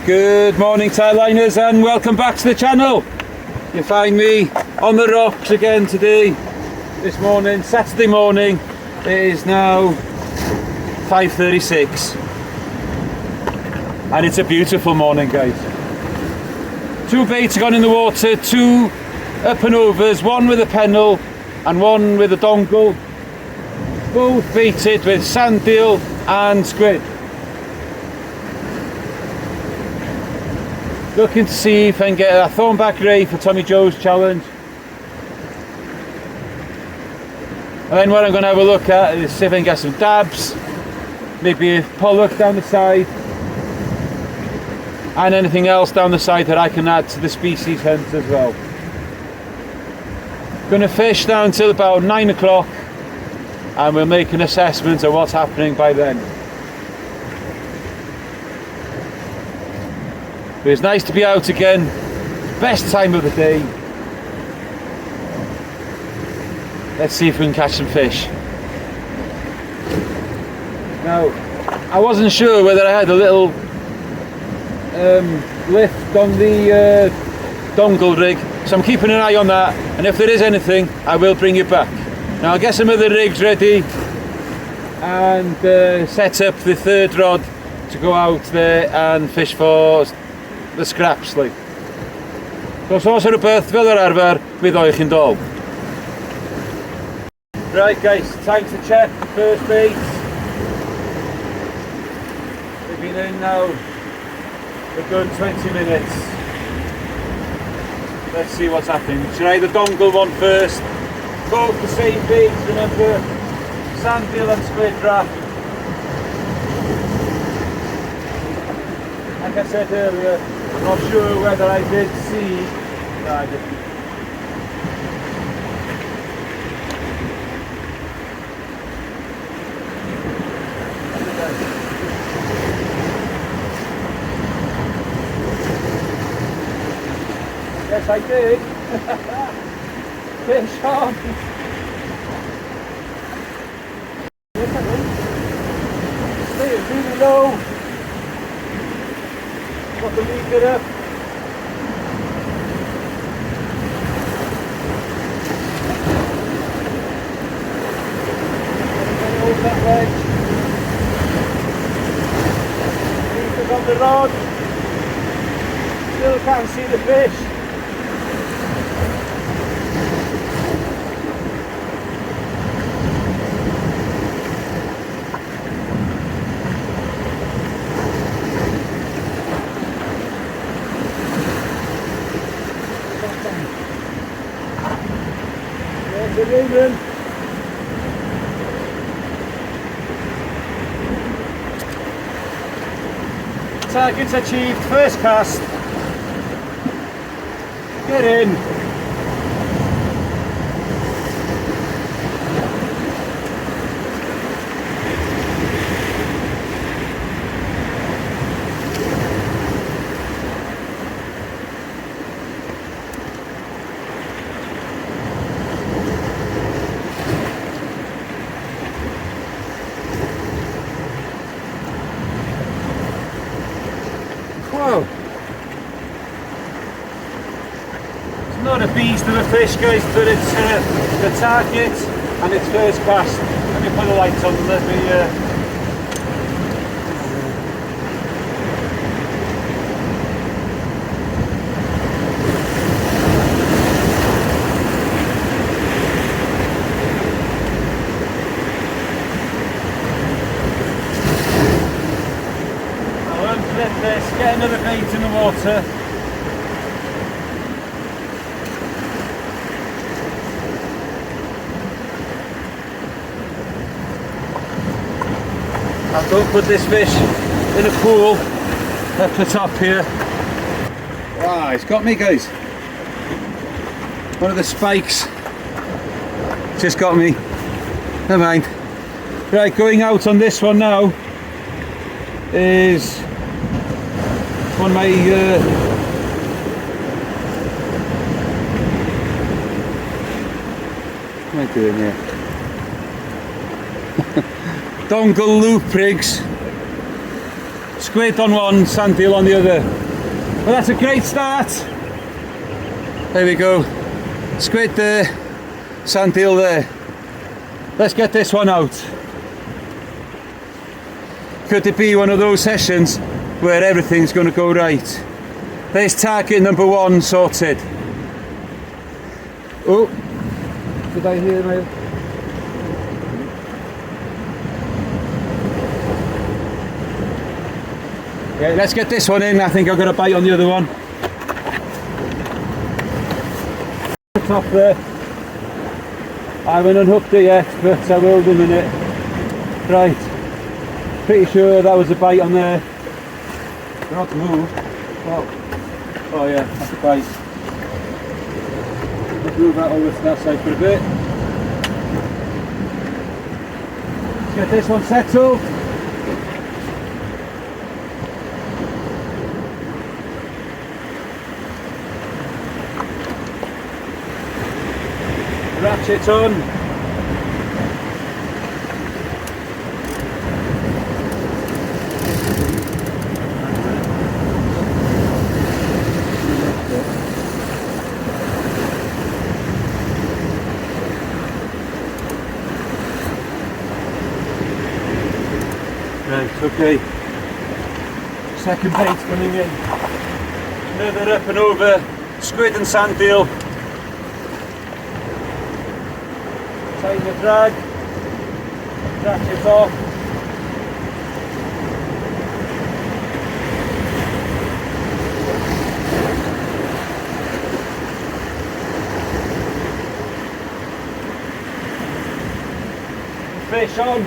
Good morning, Tireliners, and welcome back to the channel. You find me on the rocks again today. This morning, Saturday morning, it is now 5:36 and it's a beautiful morning, guys. Two baits have gone in the water, two up and overs, one with a pennel and one with a dongle, both baited with sand eel and squid. Looking to see if I can get a thornback ray for Tommy Joe's challenge. And then what I'm going to have a look at is see if I can get some dabs, maybe a pollock down the side, and anything else down the side that I can add to the species hunt as well. Going to fish now until about 9 o'clock and we'll make an assessment of what's happening by then. But it's nice to be out again, best time of the day. Let's see if we can catch some fish. Now, I wasn't sure whether I had a little lift on the dongle rig, so I'm keeping an eye on that, and if there is anything I will bring it back. Now I'll get some other rigs ready and set up the third rod to go out there and fish for the scraps, like. So os rhywbeth fel yr arfer, wyddoi chi'n dol. Right guys, time to check the first bait. We've been in now a good 20 minutes. Let's see what's happening. Try the dongle one first. Both the same bait, remember, sand eel and squid wrap. Like I said earlier, I'm not sure whether I did see. No, I didn't. Yes, I did. Fish on. Stay really low. Got the leader up. Hold that wedge. Leader's on the rod. Still can't see the fish. Target achieved, first cast. Get in. Whoa. It's not a beast of a fish, guys, but it's the target and its first cast. Let me put the lights on, let me this, get another bait in the water. I'll go put this fish in a pool up the top here. Wow, it's got me, guys. One of the spikes just got me. Never mind. Right, going out on this one now is on my what am I doing here? dongle loop rigs. Squid on one, sandeel on the other. Well, that's a great start. There we go. Squid there, sandeel there. Let's get this one out. Could it be one of those sessions where everything's going to go right? There's target number one sorted. Oh, did I hear my... Yeah, let's get this one in. I think I've got a bite on the other one. Top there. I haven't unhooked it yet, but I will in a minute. Right. Pretty sure that was a bite on there. Not to move. Oh yeah, that's a bite. Let's move that over to that side for a bit. Let's get this one settled. Ratchet on. Right, okay. Second bait coming in. Another up and over squid and sandeel. Tighten the drag, ratchet off. Fish on.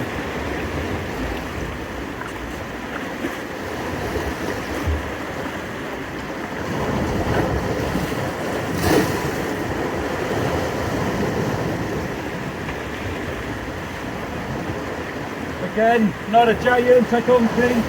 Again, not a giant, I don't think.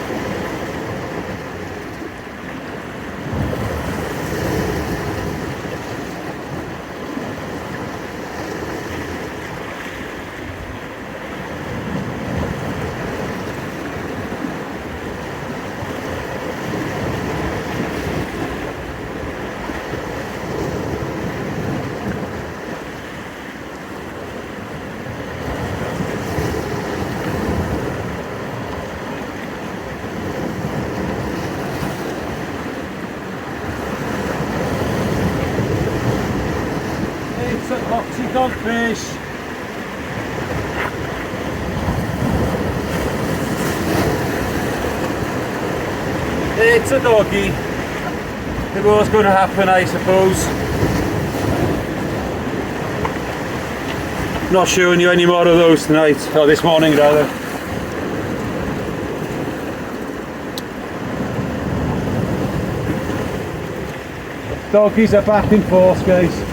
Foxy dogfish. It's a doggy. It was going to happen, I suppose. Not showing you any more of those tonight, or this morning rather. Doggies are back in force, guys.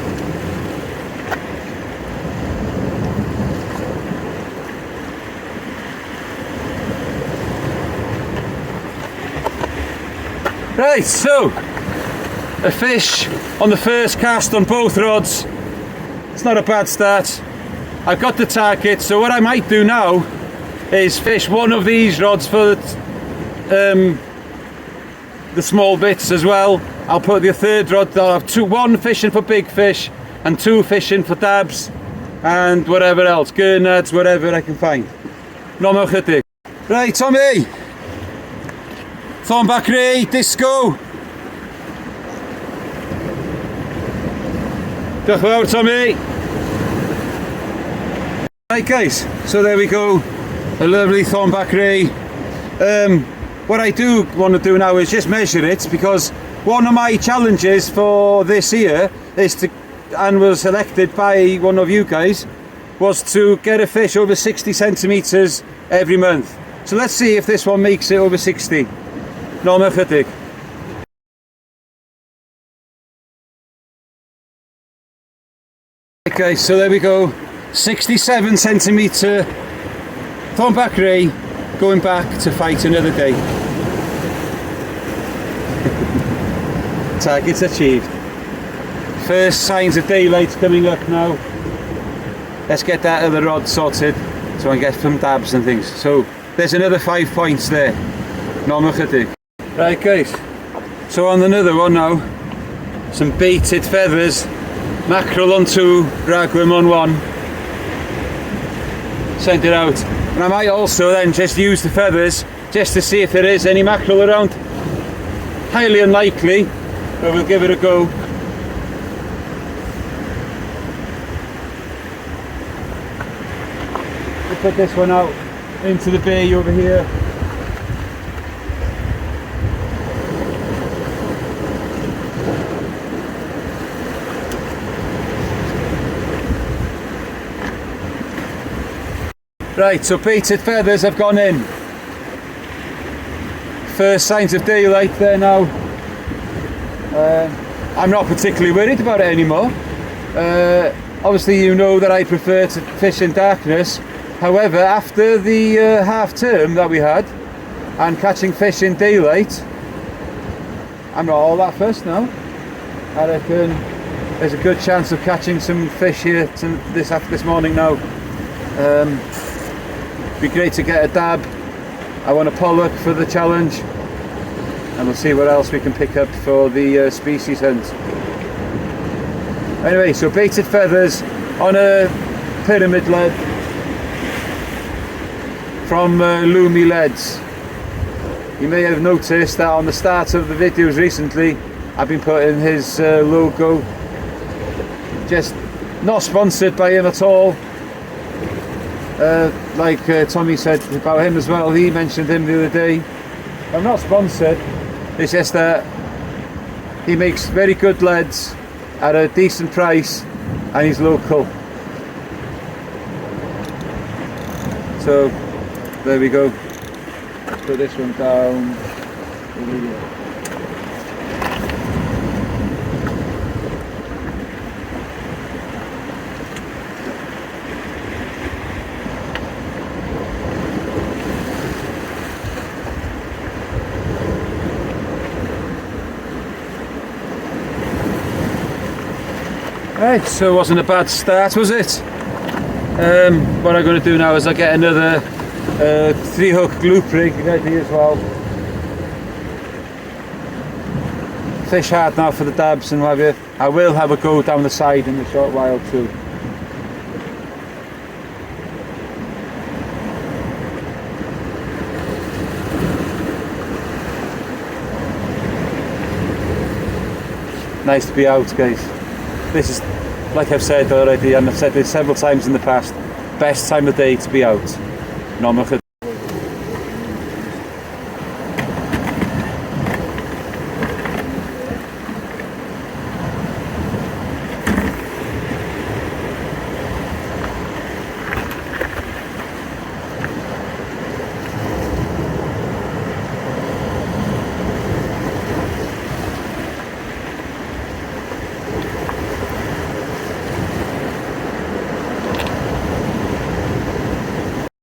Right, so a fish on the first cast on both rods. It's not a bad start. I've got the target, so what I might do now is fish one of these rods for the small bits as well. I'll put the third rod, I'll have one fishing for big fish and two fishing for dabs and whatever else, gurnards, whatever I can find. No more chydig. Right, Tommy! Thornback Ray, disco! Diolch yn fawr, Tommy! Right guys, so there we go, a lovely Thornback Ray. What I do want to do now is just measure it, because one of my challenges for this year is to, and was selected by one of you guys, was to get a fish over 60 centimetres every month. So let's see if this one makes it over 60. No more chydig. Okay, so there we go, 67 centimetre Thornback Ray going back to fight another day. Target's achieved. First signs of daylight coming up now. Let's get that other rod sorted so I can get some dabs and things. So there's another 5 points there. Nom ychydig. Right guys, so on another one now, some baited feathers, mackerel on 2, ragworm on 1. Send it out, and I might also then just use the feathers just to see if there is any mackerel around. Highly unlikely, but we'll give it a go. We'll put this one out into the bay over here. Right, so baited feathers have gone in. First signs of daylight there now. I'm not particularly worried about it anymore. Obviously you know that I prefer to fish in darkness. However, after the half term that we had and catching fish in daylight, I'm not all that fussed now. I reckon there's a good chance of catching some fish here this morning now. Be great to get a dab. I want a pollock for the challenge, and we'll see what else we can pick up for the species hunt. Anyway, so baited feathers on a pyramid lead from Loomy Leads. You may have noticed that on the start of the videos recently I've been putting his logo, just not sponsored by him at all. Like Tommy said about him as well, he mentioned him the other day. I'm not sponsored, it's just that he makes very good leads at a decent price and he's local. So there we go. Put this one down. Right, so it wasn't a bad start, was it? What I'm going to do now is I get another 3-hook loop rig ready as well. Fish hard now for the dabs and what have you. I will have a go down the side in a short while too. Nice to be out, guys. This is, like I've said already, and I've said this several times in the past, best time of day to be out. Nom ychydig.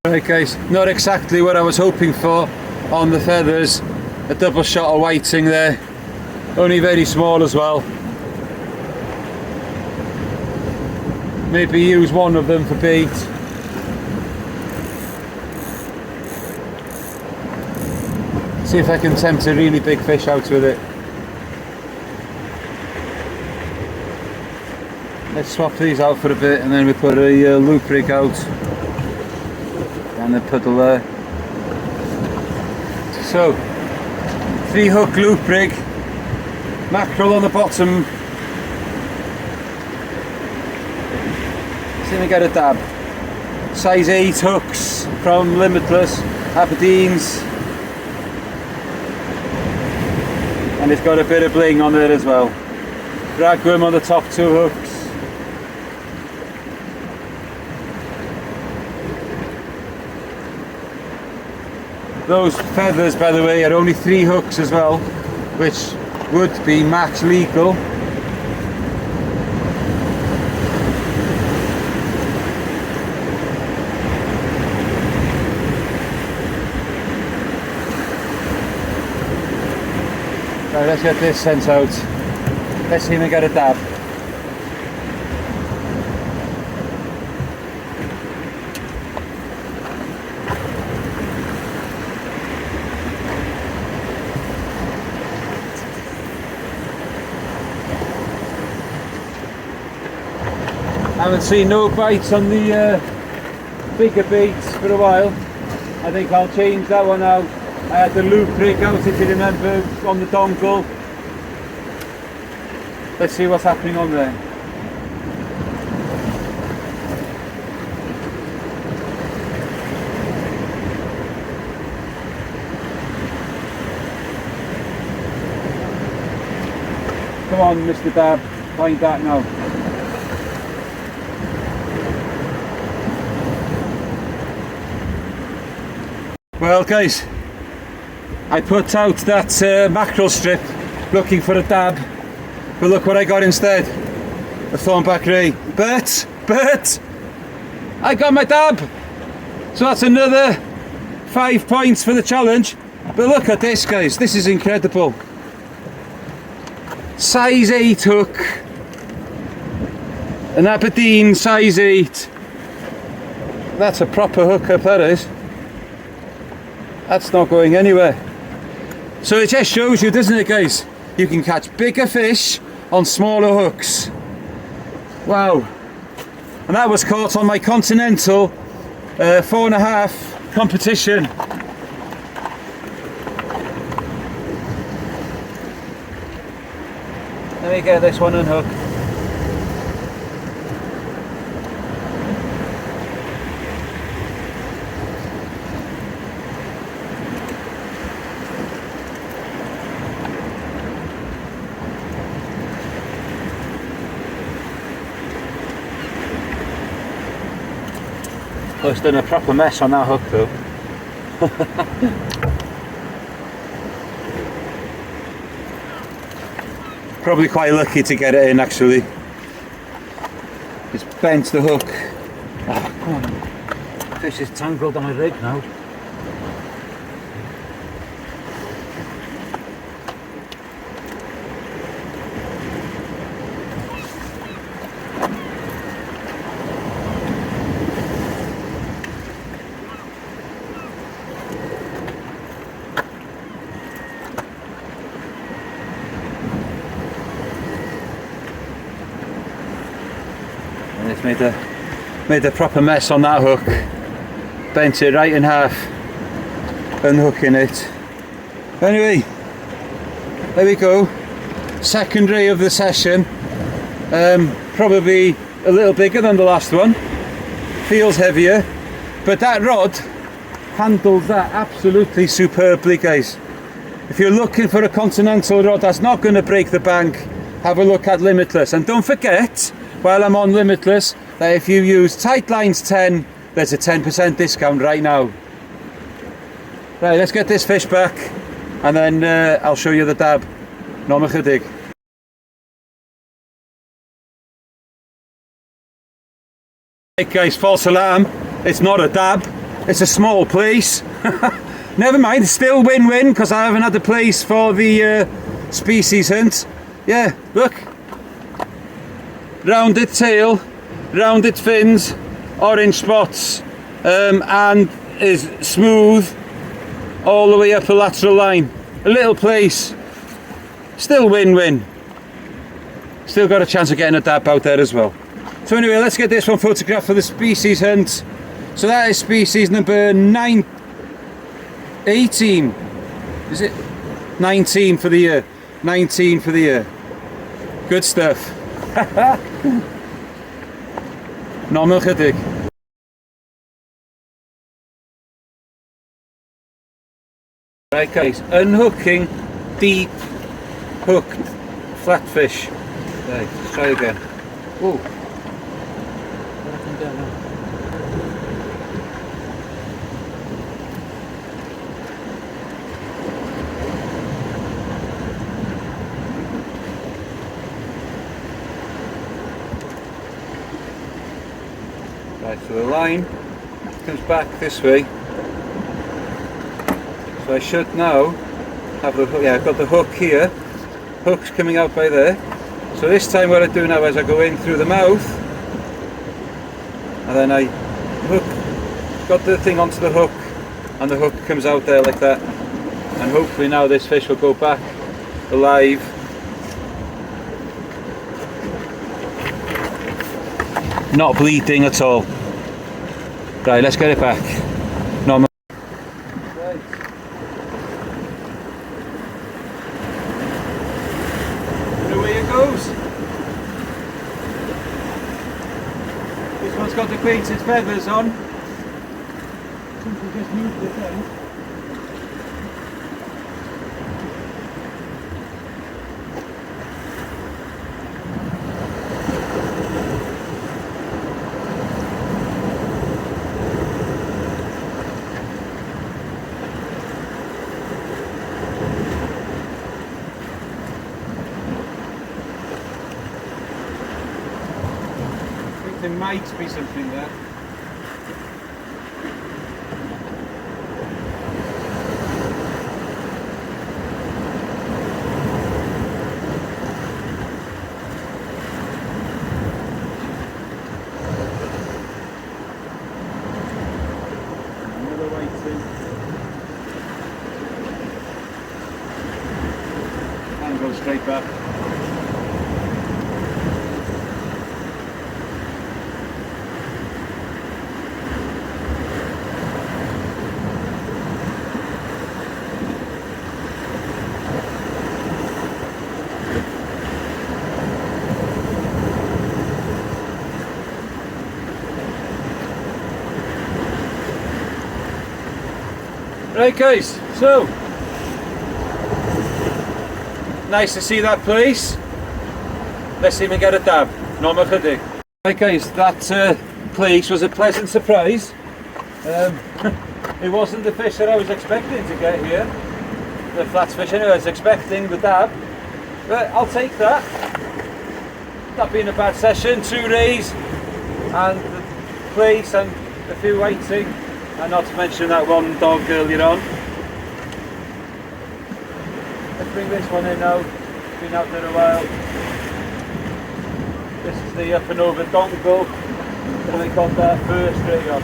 Right guys, not exactly what I was hoping for on the feathers. A double shot of whiting there, only very small as well. Maybe use one of them for bait. See if I can tempt a really big fish out with it. Let's swap these out for a bit and then we put a loop rig out. And the puddle there. So, 3-hook loop rig, mackerel on the bottom. See if we get a dab. Size 8 hooks from Limitless, Aberdeen's. And it's got a bit of bling on it as well. Ragworm on the top 2 hooks. Those feathers, by the way, are only 3 hooks as well, which would be match legal. Right, let's get this sent out. Let's see if we get a dab. Haven't seen no bites on the bigger baits for a while. I think I'll change that one out. I had the loop rig out, if you remember, on the dongle. Let's see what's happening on there. Come on, Mr. Dab, find that now. Well guys, I put out that mackerel strip looking for a dab, but look what I got instead. A thornback ray. But I got my dab. So that's another 5 points for the challenge. But look at this guys, this is incredible. Size 8 hook, an Aberdeen size 8. That's a proper hookup, that is. That's not going anywhere. So it just shows you, doesn't it guys, you can catch bigger fish on smaller hooks. Wow. And that was caught on my Continental 4.5 competition. Let me get this one unhooked. Oh, it's done a proper mess on that hook though. Probably quite lucky to get it in actually. It's bent the hook. Oh, come on. Fish is tangled on my rig now. And it's made a proper mess on that hook. Bent it right in half, unhooking it. Anyway, there we go. Second ray of the session. Probably a little bigger than the last one. Feels heavier, but that rod handles that absolutely superbly, guys. If you're looking for a Continental rod that's not going to break the bank, have a look at Limitless. And don't forget, while I'm on Limitless, that if you use Tight Lines 10, there's a 10% discount right now. Right, let's get this fish back, and then I'll show you the dab. No more chydig. Right guys, false alarm. It's not a dab, it's a small plaice. Never mind, it's still win-win because I haven't had the plaice for the species hunt. Yeah, look. Rounded tail, rounded fins, orange spots, and is smooth all the way up the lateral line. A little plaice, still win-win. Still got a chance of getting a dab out there as well. So anyway, let's get this one photographed for the species hunt. So that is species number 18. Is it? 19 for the year. 19 for the year. Good stuff. Normal chydig. Right guys, unhooking deep hooked flatfish. Right, let's try again. Whoa. What happened there now? Right, so the line comes back this way. So I should now have the hook. Yeah, I've got the hook here. Hook's coming out by there. So this time what I do now is I go in through the mouth, and then I hook, got the thing onto the hook, and the hook comes out there like that. And hopefully now this fish will go back alive. not bleeding at all. Right, let's get it back. No, right. And away it goes. This one's got the painted feathers on. Something just moved it then. There might be something there. Another whiting. And go straight back. Right guys, so nice to see that place. Let's see if we get a dab. No more chydig. Right guys, that place was a pleasant surprise. It wasn't the fish that I was expecting to get here. The flats fish anyway, I was expecting the dab. But I'll take that. Not been a bad session, 2 rays and the plaice and a few whiting. And not to mention that one dog earlier on. Let's bring this one in now. Been out there a while. This is the up and over dongle. And we got that first ray on.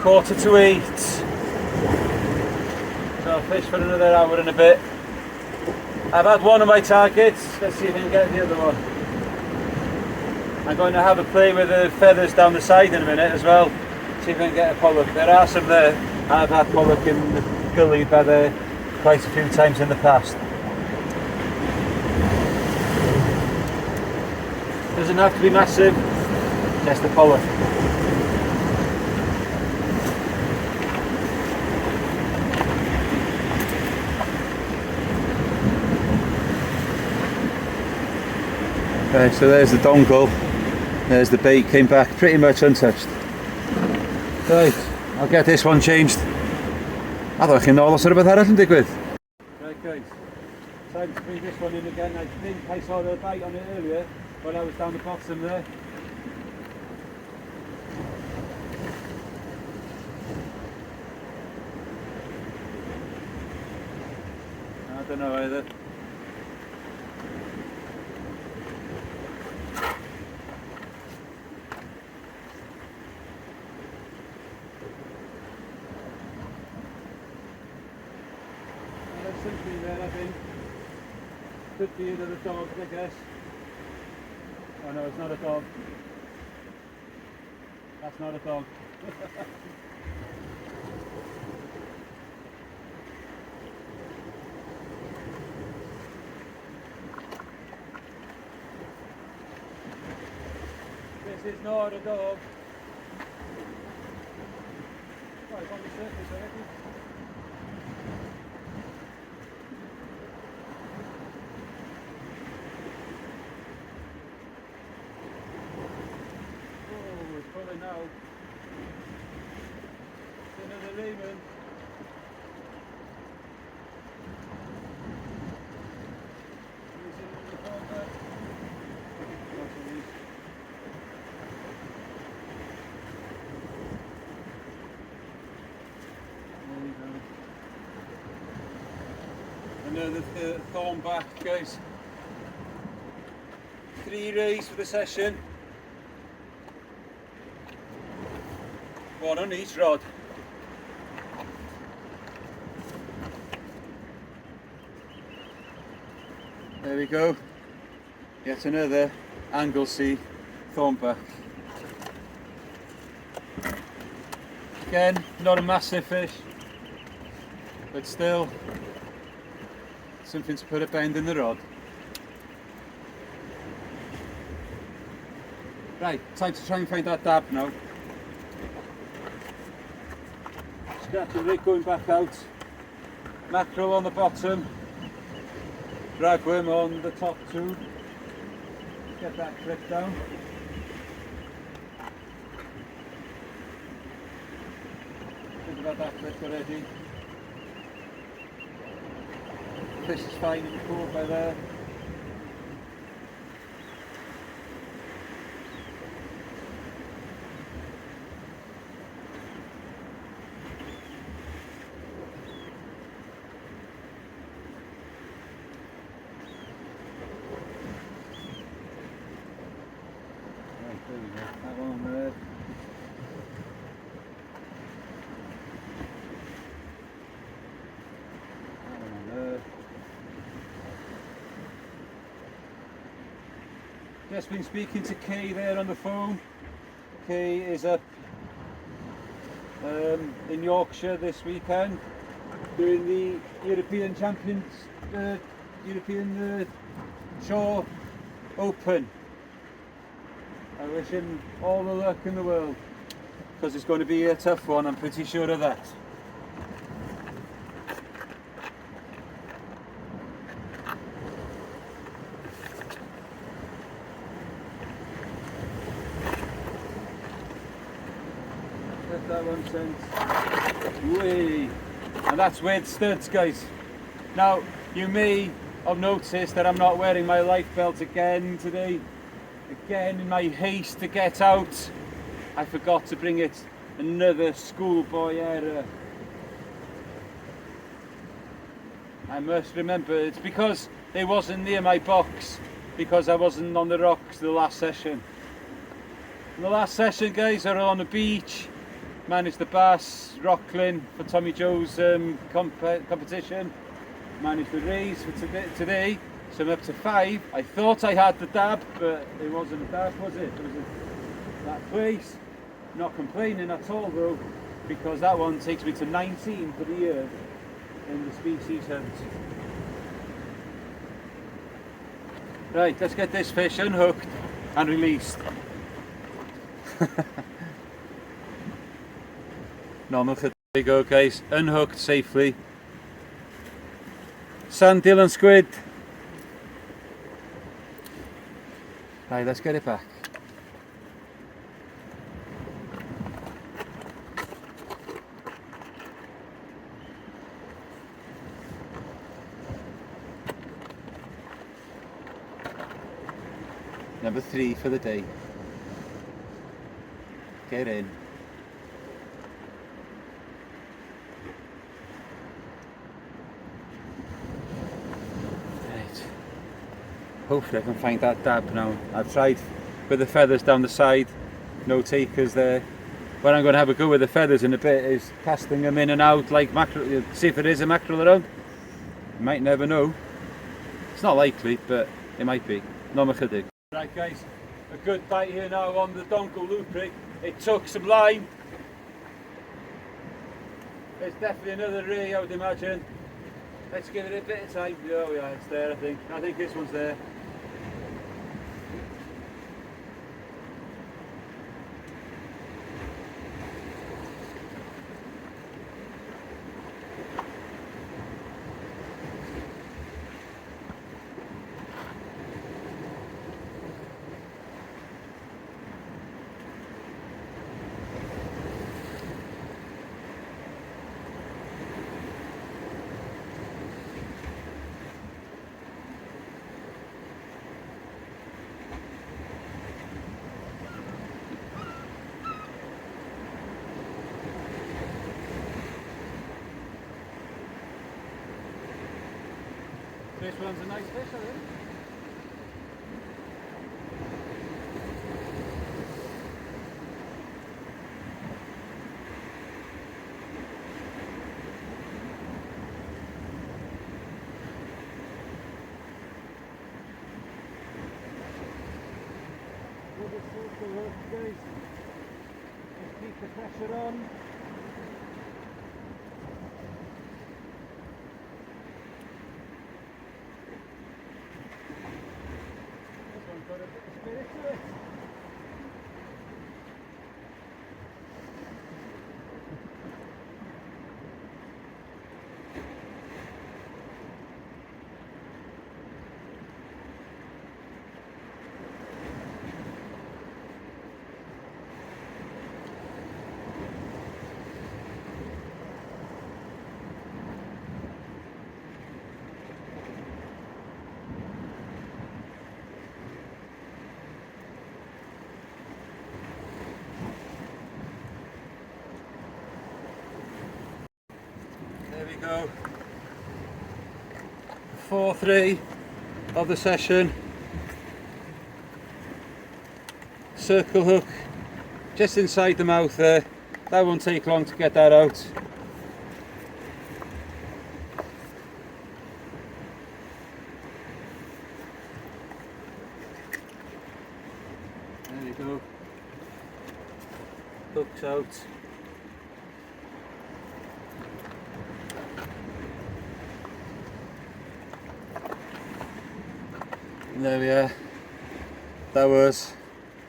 Quarter to 8. So I'll fish for another hour and a bit. I've had one of my targets. Let's see if we can get the other one. I'm going to have a play with the feathers down the side in a minute as well. See if we can get a pollock. There are some there. I've had pollock in the gully by there quite a few times in the past. Doesn't have to be massive, just a pollock. Okay, so there's the dongle, there's the bait, came back pretty much untouched. Right, I'll get this one changed. I thought I can all sort of that hasn't digwydd. Right guys, time to bring this one in again. I think I saw the bite on it earlier when I was down the bottom there. I don't know either. Something there, I think. Could be another dog, I guess. Oh no, it's not a dog. That's not a dog. This is not a dog. Oh, it's on the surface already. Now, it's another layman. another thornback, guys. 3 rays for the session. 1 on each rod. There we go. Yet another Anglesey thornback. Again, not a massive fish, but still something to put a bend in the rod. Right, time to try and find that dab now. Scratch and rig going back out. Mackerel on the bottom. Ragworm on the top 2. Get that clip down. Think about that clip already. Fish is fine in the pool by there. There we go, that one there. That one there. Just been speaking to Kay there on the phone. Kay is up in Yorkshire this weekend doing the European Champions, European Shore Open. I wish him all the luck in the world, because it's going to be a tough one, I'm pretty sure of that. Let that one sent. Whee! And that's with studs, guys. Now, you may have noticed that I'm not wearing my life belt again today. Again, in my haste to get out, I forgot to bring it. Another schoolboy error. I must remember, it's because it wasn't near my box, because I wasn't on the rocks the last session. In the last session, guys, I was on the beach, managed the bass, rockling for Tommy Joe's competition, managed the raise for today. So I'm up to 5. I thought I had the dab, but it wasn't a dab, was it? It was that plaice. Not complaining at all though, because that one takes me to 19 for the year in the species hunt. Right, let's get this fish unhooked and released. Normal for there you go, guys. Unhooked safely. Sandhill and squid. Right, let's get it back. Number 3 for the day. Get in. Hopefully I can find that dab now. I've tried with the feathers down the side, no takers there. What I'm going to have a go with the feathers in a bit is casting them in and out like mackerel, see if there is a mackerel around. You might never know. It's not likely, but it might be. No chydig. Right guys, a good bite here now on the Dongle loop rig. It took some line. There's definitely another ray, I would imagine. Let's give it a bit of time. Oh yeah, it's there I think. I think this one's there. This one's a nice fish, I think. Guys, just keep the pressure on. This one's got a bit of spirit to it. There we go. 4-3 of the session. Circle hook just inside the mouth there. That won't take long to get that out. There we go. Hook's out. And there we are. That was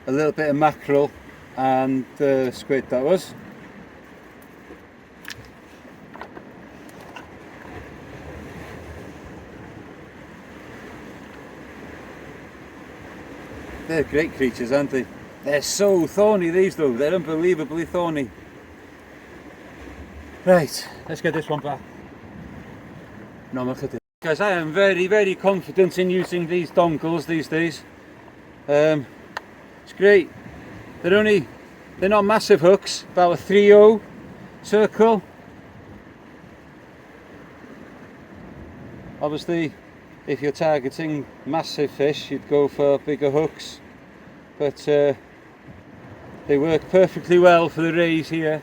a little bit of mackerel and squid, that was. They're great creatures, aren't they? They're so thorny, these though. They're unbelievably thorny. Right, let's get this one back. No, look at it. Guys, I am very confident in using these dongles these days. It's great. They're not massive hooks, about a 3/0 circle. Obviously, if you're targeting massive fish, you'd go for bigger hooks, but they work perfectly well for the rays here.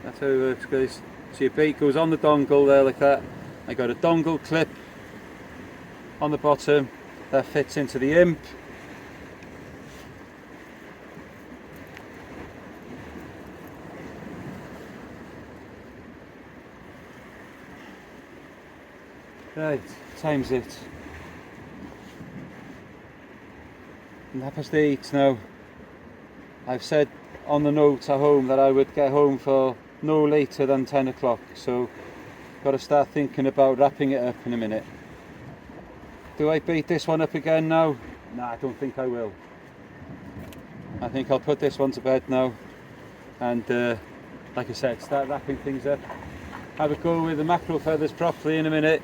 That's how it works, guys. So your bait goes on the dongle there like that. I got a dongle clip on the bottom that fits into the imp. Right, time's it. 8:30 now. I've said on the note at home that I would get home for no later than 10 o'clock, so got to start thinking about wrapping it up in a minute. Do I bait this one up again now? Nah, I don't think I will. I think I'll put this one to bed now and like I said, start wrapping things up. Have a go with the mackerel feathers properly in a minute.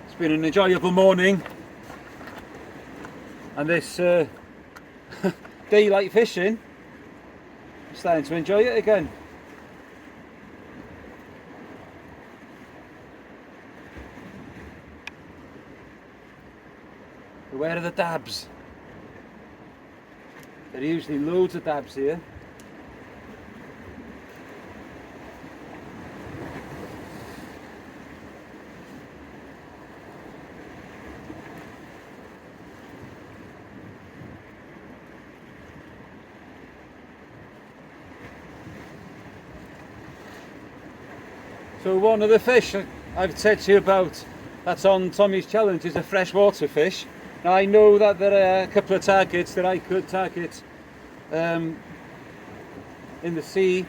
It's been an enjoyable morning, and this daylight fishing, I'm starting to enjoy it again. Where are the dabs? There are usually loads of dabs here. So one of the fish I've said to you about that's on Tommy's challenge is a freshwater fish. Now I know that there are a couple of targets that I could target in the sea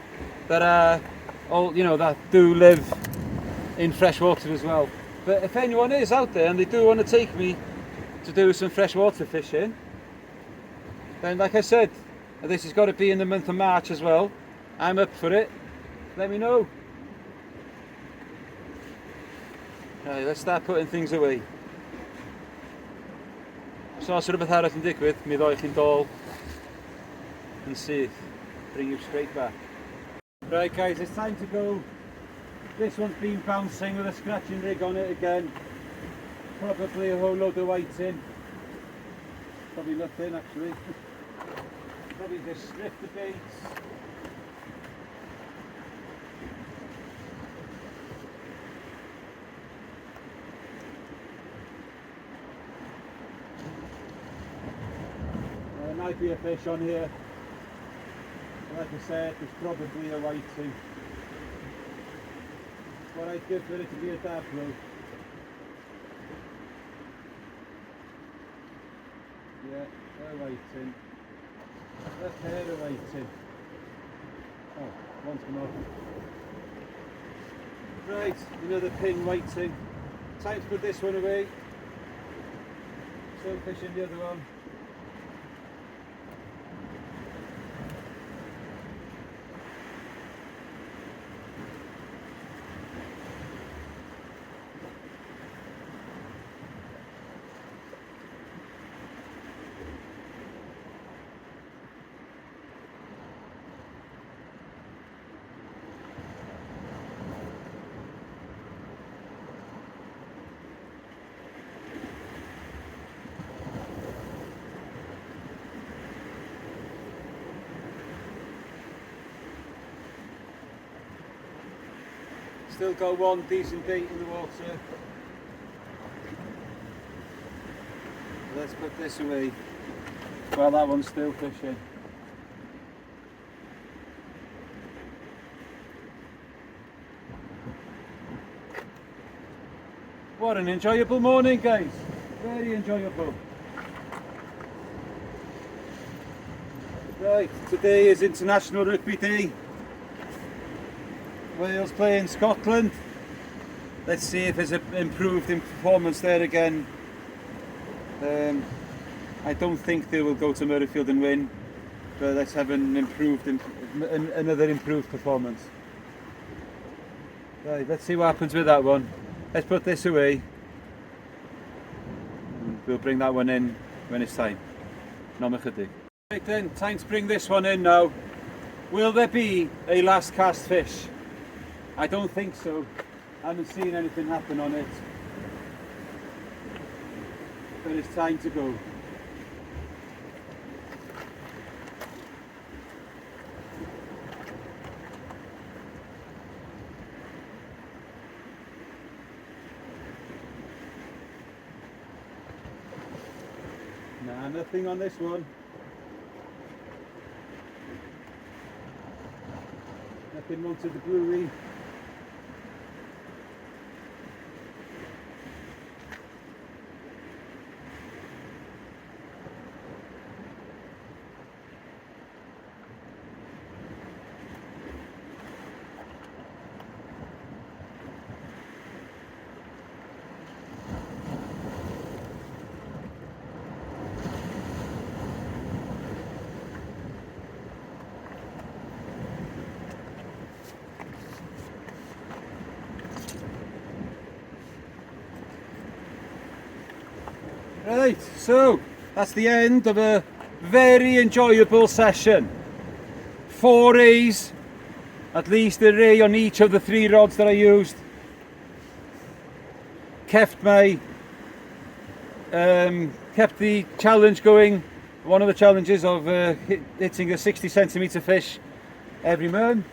that are all, you know, that do live in freshwater as well. But if anyone is out there and they do want to take me to do some freshwater fishing, then like I said, this has got to be in the month of March as well. I'm up for it. Let me know. Right, let's start putting things away. So os rhywbeth arall yn digwydd, mi ddoi chi'n dol yn syth. Bring you straight back. Right guys, it's time to go. This one's been bouncing with a scratching rig on it again. Probably a whole load of whiting. Probably nothing actually. Probably just strip the baits. There might be a fish on here. Like I said, there's probably a whiting. What I'd give for it to be a dabro. Yeah, they're waiting. Left there, they're waiting. Oh, one's come off. Right, another pin waiting. Time to put this one away. Still fishing the other one. Still got one decent bait in the water. Let's put this away. Well, that one's still fishing. What an enjoyable morning, guys. Very enjoyable. Right, today is International Rugby Day. Wales playing Scotland. Let's see if there's an improved in performance there again. I don't think they will go to Murrayfield and win, but let's have another improved performance. Right, let's see what happens with that one. Let's put this away. We'll bring that one in when it's time. No chydig. Right then, time to bring this one in now. Will there be a last cast fish? I don't think so. I haven't seen anything happen on it. But it's time to go. Nah, nothing on this one. Nothing wanted the brewery. Right, so that's the end of a very enjoyable session. 4 A's, at least a ray on each of the 3 rods that I used. Kept the challenge going. One of the challenges of hitting a 60cm fish every month.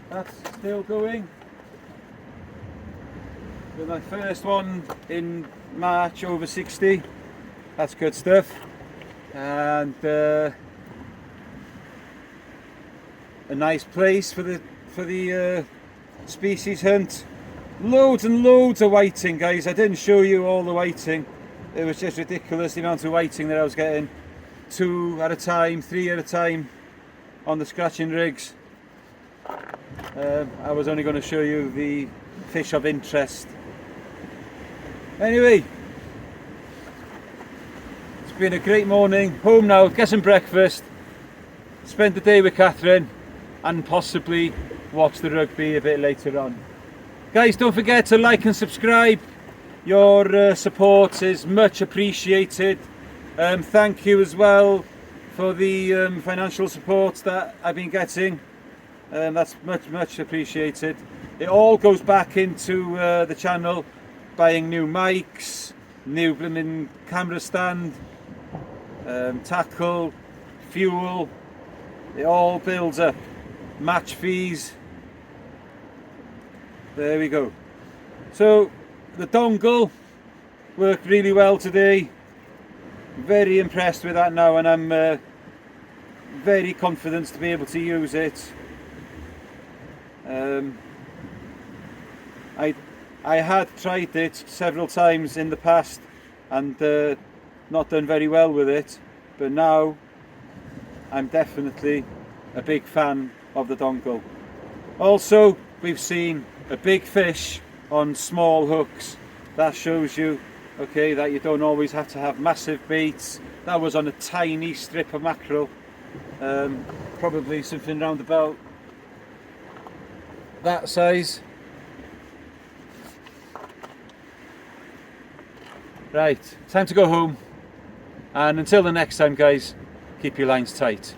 That's still going. With my first one in March over 60. That's good stuff. And a nice place for the species hunt. Loads and loads of whiting, guys. I didn't show you all the whiting. It was just ridiculous the amount of whiting that I was getting. 2 at a time, 3 at a time on the scratching rigs. I was only going to show you the fish of interest. Anyway, it's been a great morning. Home now, get some breakfast, spend the day with Catherine, and possibly watch the rugby a bit later on. Guys, don't forget to like and subscribe. Your support is much appreciated. Thank you as well for the financial support that I've been getting. That's much appreciated. It all goes back into the channel, buying new mics, new blooming camera stand, tackle, fuel. It all builds up. Match fees. There we go. So the dongle worked really well today. Very impressed with that now, and I'm very confident to be able to use it. I had tried it several times in the past and not done very well with it, but now I'm definitely a big fan of the dongle. Also, we've seen a big fish on small hooks. That shows you, okay, that you don't always have to have massive baits. That was on a tiny strip of mackerel, probably something around about that size. Right, time to go home, and until the next time guys, keep your lines tight.